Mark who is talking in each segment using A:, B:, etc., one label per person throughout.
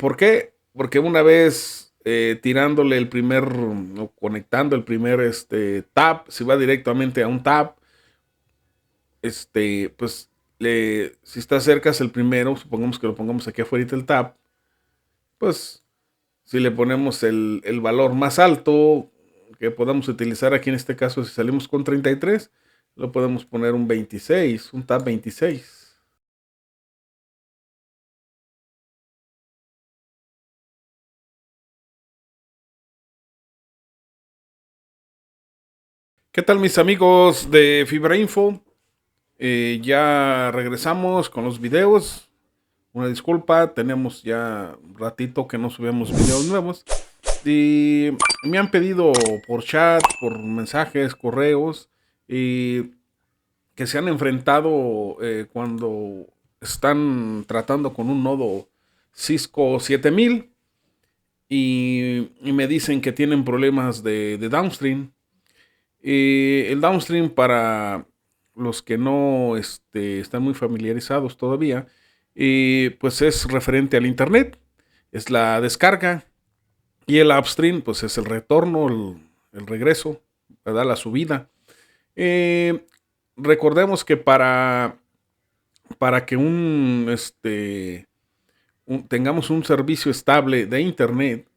A: ¿Por qué? Porque una vez tirándole el primer o conectando el primer tab, si va directamente a un tab, pues si está cerca es el primero, supongamos que lo pongamos aquí afuera del tab, pues si le ponemos el valor más alto que podamos utilizar aquí en este caso, si salimos con 33, lo podemos poner un 26, un tab 26. ¿Qué tal mis amigos de Fibra Info? Ya regresamos con los videos. Una disculpa, tenemos ya un ratito que no subimos videos nuevos. Y me han pedido por chat, por mensajes, correos, y que se han enfrentado cuando están tratando con un nodo Cisco 7000 y me dicen que tienen problemas de downstream. El downstream, para los que no están muy familiarizados todavía, pues es referente al Internet, es la descarga, y el upstream pues es el retorno, el regreso, ¿verdad? La subida. Eh, Recordemos que para que tengamos un servicio estable de Internet,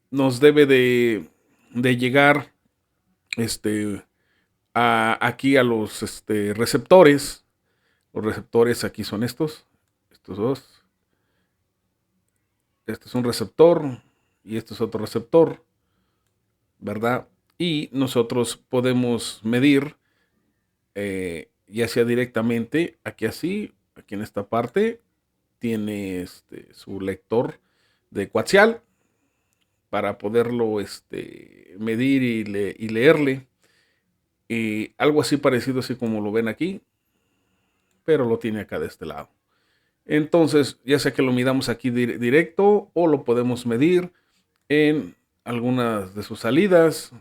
A: nos debe de llegar aquí a los receptores. Los receptores aquí son estos dos. Este es un receptor y este es otro receptor, ¿verdad? Y nosotros podemos medir, ya sea directamente, aquí así, aquí en esta parte, tiene su lector de coaxial para poderlo medir y leerle. Algo así parecido, así como lo ven aquí, pero lo tiene acá de este lado. Entonces, ya sea que lo midamos aquí directo o lo podemos medir en algunas de sus salidas,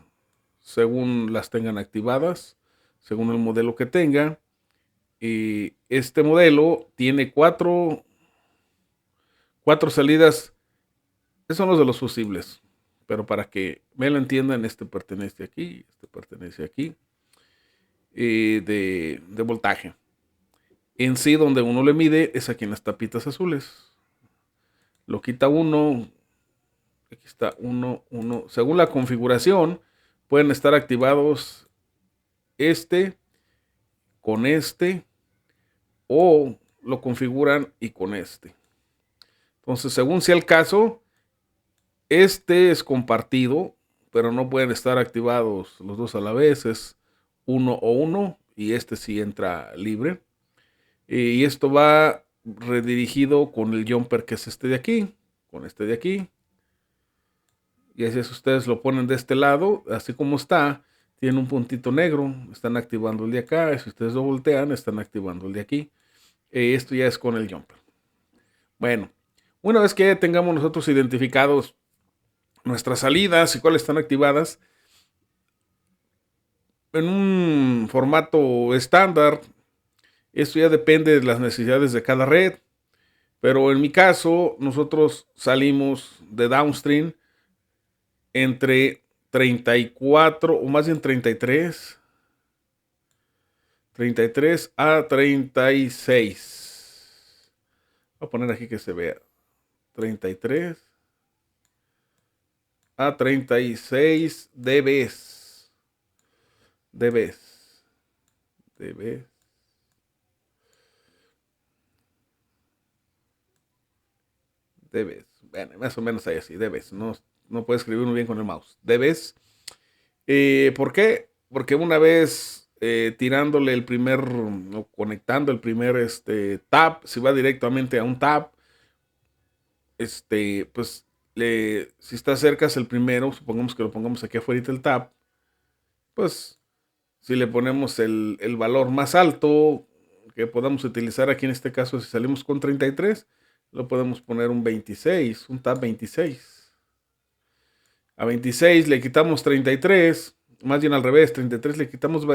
A: según las tengan activadas, según el modelo que tenga. Y este modelo tiene cuatro salidas, esos son los de los fusibles, pero para que me lo entiendan, este pertenece aquí, de voltaje. En sí, donde uno le mide es aquí en las tapitas azules. Lo quita uno, aquí está uno. Según la configuración, pueden estar activados este con este, o lo configuran y con este. Entonces, según sea el caso, este es compartido, pero no pueden estar activados los dos a la vez. Es uno o uno, y este sí entra libre. Y esto va redirigido con el jumper, que es este de aquí, con este de aquí. Y así es, ustedes lo ponen de este lado, así como está, tiene un puntito negro, están activando el de acá, y si ustedes lo voltean, están activando el de aquí. Esto ya es con el jumper. Bueno, una vez que tengamos nosotros identificados nuestras salidas y cuáles están activadas, en un formato estándar, esto ya depende de las necesidades de cada red, pero en mi caso, nosotros salimos de downstream entre 34, o más bien 33 a 36. Voy a poner aquí que se vea. 33 a 36 dBs. dBs. dBs. dBs. Bueno, más o menos ahí así, dBs. No puedo escribir muy bien con el mouse. dBs. ¿Por qué? Porque una vez tirándole el primer o conectando el primer tab, si va directamente a un tab, pues si está cerca es el primero, supongamos que lo pongamos aquí afuera del tab, pues si le ponemos el valor más alto que podamos utilizar aquí en este caso, si salimos con 33, lo podemos poner un 26, un tab 26. A 26 le quitamos 33, más bien al revés, 33 le quitamos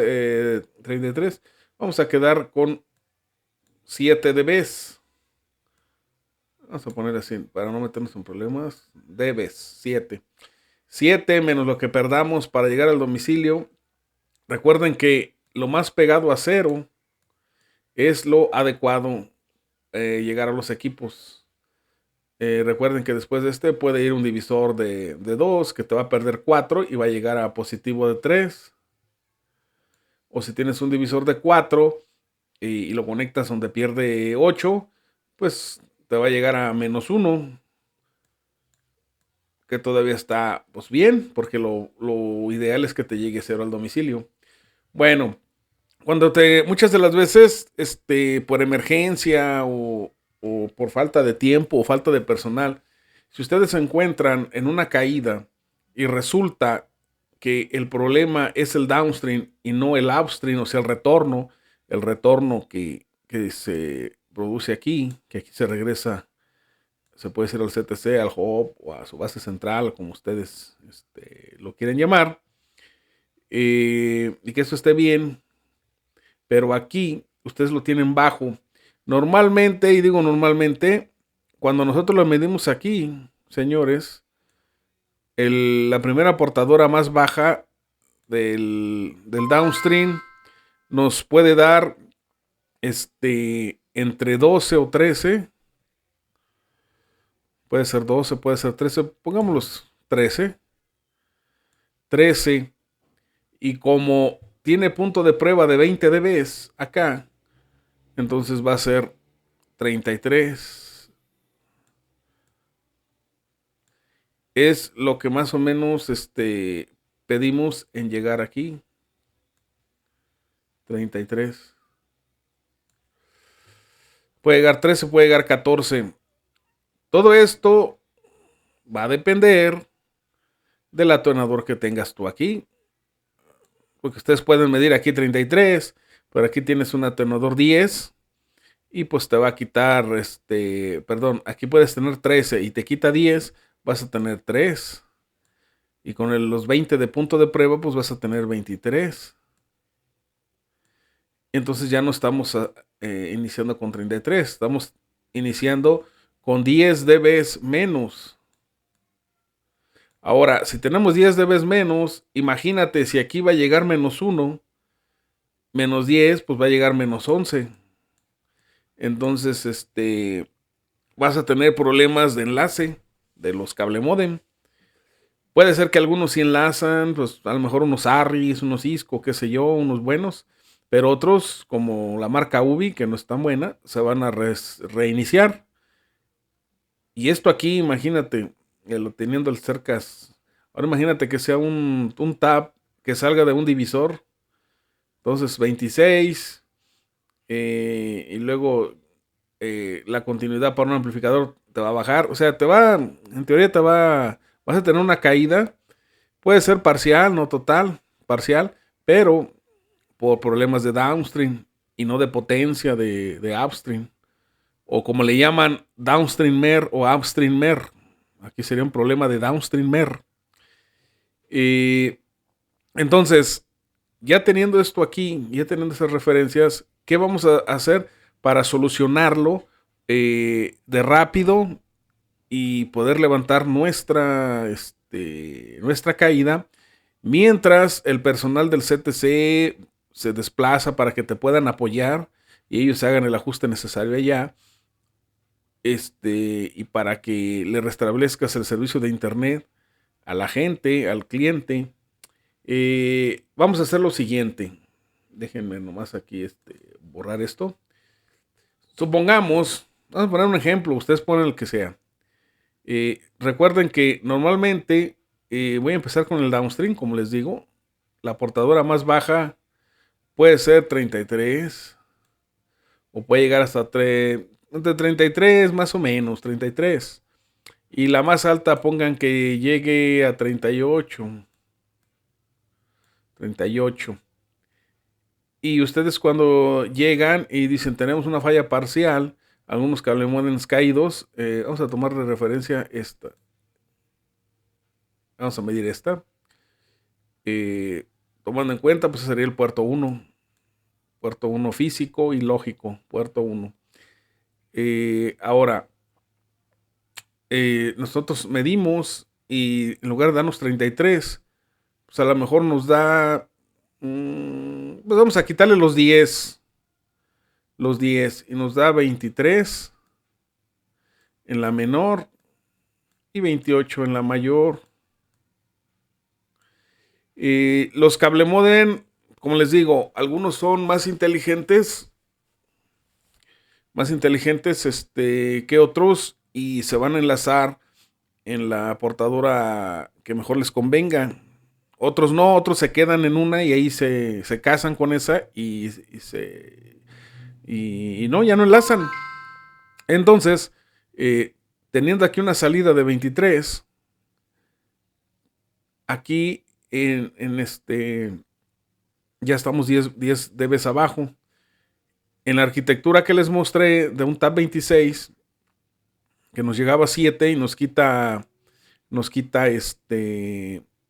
A: 33, vamos a quedar con 7 dBs. Vamos a poner así, para no meternos en problemas. Debes 7. 7 menos lo que perdamos para llegar al domicilio. Recuerden que lo más pegado a cero es lo adecuado llegar a los equipos. Recuerden que después de este puede ir un divisor de 2 que te va a perder 4 y va a llegar a positivo de 3. O si tienes un divisor de 4 y lo conectas donde pierde 8, pues te va a llegar a menos 1, que todavía está pues bien, porque lo ideal es que te llegue 0 al domicilio. Bueno, muchas de las veces, por emergencia o por falta de tiempo o falta de personal, si ustedes se encuentran en una caída y resulta que el problema es el downstream y no el upstream, o sea, el retorno que se produce aquí, que aquí se regresa, se puede decir al CTC, al hub o a su base central, como ustedes lo quieren llamar, y que eso esté bien, pero aquí ustedes lo tienen bajo. Normalmente, y digo normalmente, cuando nosotros lo medimos aquí, señores, la primera portadora más baja del downstream nos puede dar entre 12 o 13. Puede ser 12, puede ser 13. Pongámoslos 13. 13. Y como tiene punto de prueba de 20 dB acá, entonces va a ser 33. Es lo que más o menos pedimos en llegar aquí. 33. Puede llegar 13, puede llegar 14. Todo esto va a depender del atonador que tengas tú aquí. Porque ustedes pueden medir aquí 33, pero aquí tienes un atonador 10 y pues te va a quitar, perdón, aquí puedes tener 13 y te quita 10, vas a tener 3. Y con los 20 de punto de prueba, pues vas a tener 23. Entonces ya no estamos iniciando con 33, estamos iniciando con 10 dB menos. Ahora, si tenemos 10 dB menos, imagínate si aquí va a llegar menos 1, menos 10, pues va a llegar menos 11. Entonces, vas a tener problemas de enlace de los cable modem. Puede ser que algunos sí enlazan, pues a lo mejor unos ARRIs, unos Cisco, qué sé yo, unos buenos, pero otros, como la marca UBI, que no es tan buena, se van a reiniciar. Y esto aquí, imagínate, teniendo el cercas. Ahora imagínate que sea un tab que salga de un divisor. Entonces 26. Y luego la continuidad para un amplificador te va a bajar. O sea, en teoría vas a tener una caída. Puede ser parcial, no total, parcial, pero por problemas de downstream y no de potencia de upstream. O como le llaman downstream mer o upstream mer. Aquí sería un problema de downstream mer. Entonces, ya teniendo esto aquí, ya teniendo esas referencias, ¿qué vamos a hacer para solucionarlo de rápido y poder levantar nuestra caída mientras el personal del CTC se desplaza para que te puedan apoyar y ellos hagan el ajuste necesario allá? Y para que le restablezcas el servicio de internet a la gente, al cliente. Vamos a hacer lo siguiente. Déjenme nomás aquí borrar esto. Supongamos, vamos a poner un ejemplo, ustedes ponen el que sea. Recuerden que normalmente voy a empezar con el downstream, como les digo. La portadora más baja puede ser 33 o puede llegar hasta entre 33 más o menos, 33. Y la más alta pongan que llegue a 38. 38. Y ustedes cuando llegan y dicen tenemos una falla parcial, algunos cable modems caídos, vamos a tomar de referencia esta. Vamos a medir esta. Tomando en cuenta, pues sería el puerto 1. Puerto 1 físico y lógico. Puerto 1. Ahora, nosotros medimos y en lugar de darnos 33, pues a lo mejor nos da, pues vamos a quitarle los 10 y nos da 23 en la menor y 28 en la mayor. Los cable modem, como les digo, algunos son más inteligentes que otros y se van a enlazar en la portadora que mejor les convenga. Otros no, otros se quedan en una y ahí se casan con esa y no, ya no enlazan. Entonces, teniendo aquí una salida de 23, aquí ya estamos 10 dB abajo. En la arquitectura que les mostré de un TAP 26, que nos llegaba a 7 y nos quita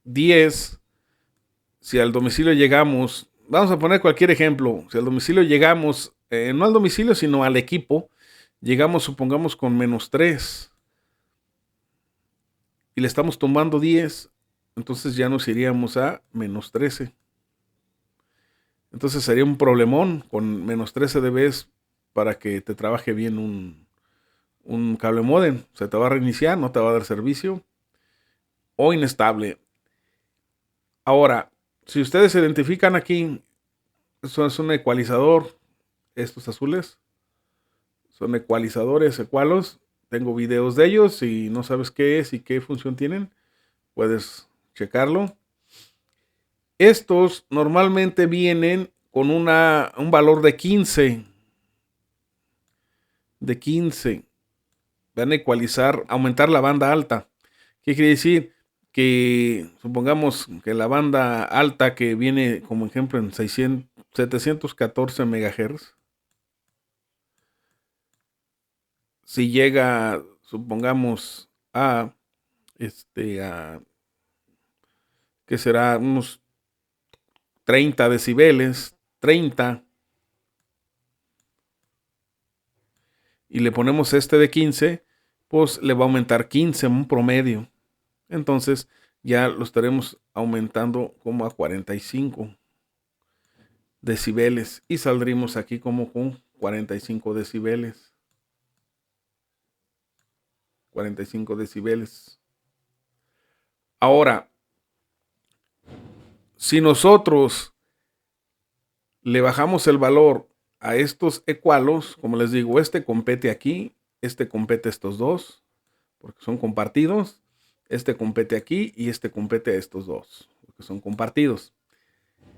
A: 10. Si al domicilio llegamos, vamos a poner cualquier ejemplo, si al domicilio llegamos, no al domicilio, sino al equipo, llegamos, supongamos, con -3 y le estamos tomando 10, entonces ya nos iríamos a -13. Entonces sería un problemón con -13 dB para que te trabaje bien un cable modem. Se te va a reiniciar, no te va a dar servicio o inestable. Ahora, si ustedes se identifican aquí, eso es un ecualizador. Estos azules son ecualizadores, ecualos. Tengo videos de ellos. Si no sabes qué es y qué función tienen, puedes checarlo. Estos normalmente vienen con un valor de 15. Van a ecualizar, aumentar la banda alta. ¿Qué quiere decir? Que supongamos que la banda alta que viene como ejemplo en 714 MHz, si llega, supongamos, que será unos 30 decibeles, 30, y le ponemos de 15, pues le va a aumentar 15 un promedio. Entonces ya lo estaremos aumentando como a 45 decibeles y saldríamos aquí como con 45 decibeles. 45 decibeles. Ahora, si nosotros le bajamos el valor a estos ecualos, como les digo, compete aquí, compete estos dos, porque son compartidos, compete aquí y compete a estos dos, porque son compartidos.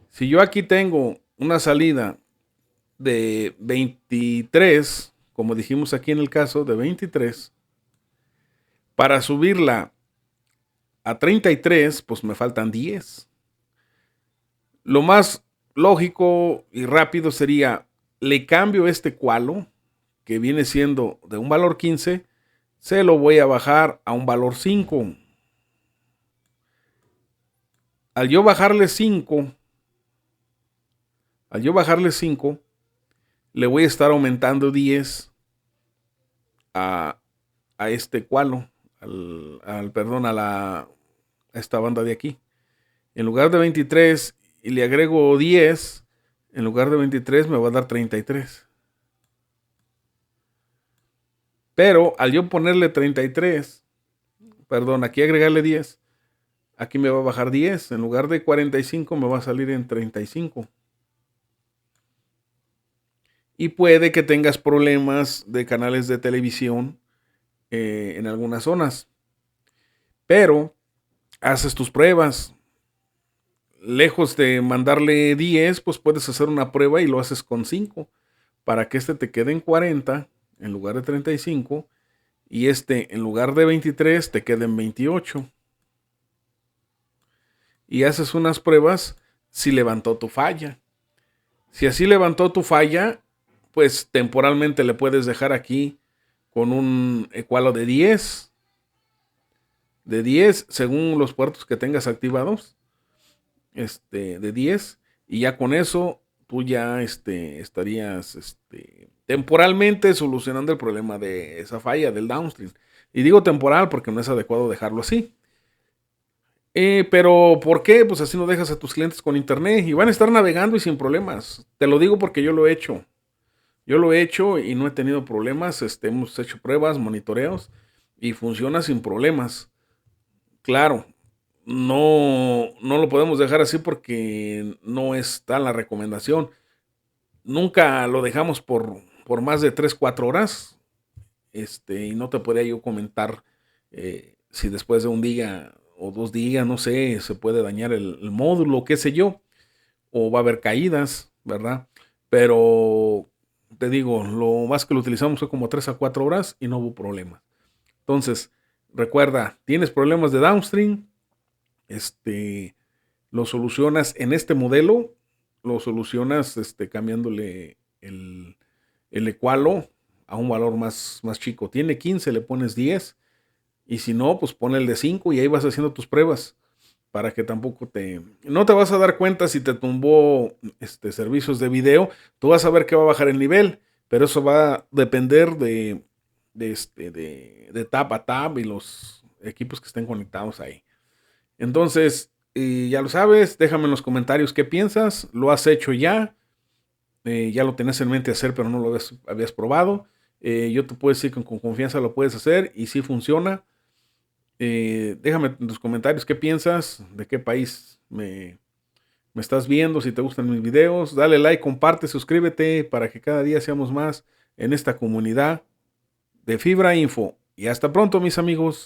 A: Si yo aquí tengo una salida de 23, como dijimos aquí en el caso, de 23, para subirla a 33, pues me faltan 10. Lo más lógico y rápido sería, le cambio ecualo, que viene siendo de un valor 15, se lo voy a bajar a un valor 5. Al yo bajarle 5, le voy a estar aumentando 10 a este ecualo, a esta banda de aquí. En lugar de 23 y le agrego 10, en lugar de 23 me va a dar 33. Pero al yo ponerle 33, aquí agregarle 10, aquí me va a bajar 10. En lugar de 45 me va a salir en 35. Y puede que tengas problemas de canales de televisión en algunas zonas. Pero haces tus pruebas. Lejos de mandarle 10, pues puedes hacer una prueba y lo haces con 5. Para que te quede en 40 en lugar de 35. Y en lugar de 23 te quede en 28. Y haces unas pruebas si levantó tu falla. Si así levantó tu falla, pues temporalmente le puedes dejar aquí con un ecualo de 10. De 10 según los puertos que tengas activados. De 10. Y ya con eso tú ya estarías temporalmente solucionando el problema de esa falla del downstream. Y digo temporal porque no es adecuado dejarlo así. Pero ¿por qué? Pues así no dejas a tus clientes con internet y van a estar navegando y sin problemas. Te lo digo porque yo lo he hecho. Yo lo he hecho y no he tenido problemas. Hemos hecho pruebas, monitoreos y funciona sin problemas. Claro, no lo podemos dejar así porque no está la recomendación. Nunca lo dejamos por más de 3 4 horas. Y no te podría yo comentar si después de un día o 2 días, no sé, se puede dañar el módulo, qué sé yo, o va a haber caídas, ¿verdad? Pero te digo, lo más que lo utilizamos fue como 3 a 4 horas y no hubo problema. Entonces, recuerda, tienes problemas de downstream, lo solucionas en este modelo, lo solucionas cambiándole el ecualo a un valor más chico. Tiene 15, le pones 10. Y si no, pues pon el de 5 y ahí vas haciendo tus pruebas para que tampoco no te vas a dar cuenta si te tumbó servicios de video. Tú vas a ver que va a bajar el nivel, pero eso va a depender de tab a tab y los equipos que estén conectados ahí. Entonces, ya lo sabes, déjame en los comentarios qué piensas. ¿Lo has hecho ya? Ya lo tenías en mente hacer, pero no lo habías probado. Yo te puedo decir que con confianza lo puedes hacer y si funciona. Déjame en tus comentarios qué piensas, de qué país me estás viendo, si te gustan mis videos. Dale like, comparte, suscríbete para que cada día seamos más en esta comunidad de Fibra Info. Y hasta pronto, mis amigos.